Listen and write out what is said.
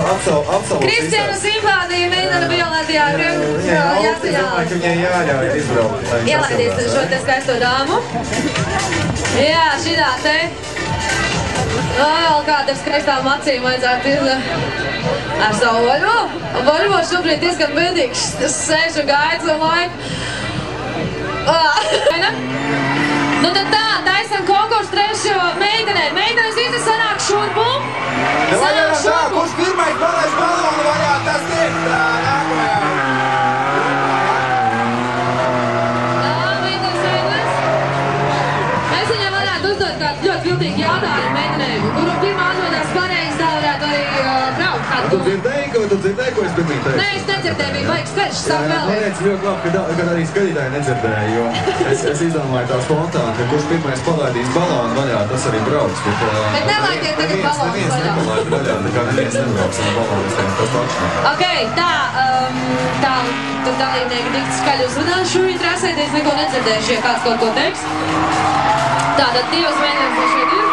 Kristiāna simpātija mēģina violētajā jāsajā. Ielaidies šo te skaisto dāmu. Jā, šitā te. Vēl kādam skaistām acīm vajadzētu ar savu Volvo. Volvo šobrīd diezgan bēdīgs. Es sēžu un gaidu savu laiku. Nu tad tā, taisam konkursu trešo meitenei. Meitenes visi sanāk šurpu. Sanāk šurpu. Kurš pirmais palaiž balonu vaļā, tas tiek nākamajā. Meitenes. Mēs viņam varētu uzdot kādu ļoti viltīgu jautājumu meitenei, kuru pirmā atbildēs pareizi, tā varētu arī braukt. Tu dzirdēji, ko es pirmīgi teicu? Nē, es nedzirdēju, bija vajag skaļš, sāk vēl. Man liekas ļoti labi, ka arī skatītāji nedzirdēja, jo es izdomāju tā spontāni, ka kurš pirmais palaidīs balonu vaļā, tas arī brauks. Bet nelaidiet tagad balonu vaļā. Neviens nepalaid vaļā, nekā neviens nebrauks ar balonistiem, tas tačnāk. Ok, tā, tur dalībnieki tik skaļi uzrunā šūji trasēties, neko nedzirdējuši, ja kāds kaut ko teiks. Tātad divas mēģinājums šeit ir.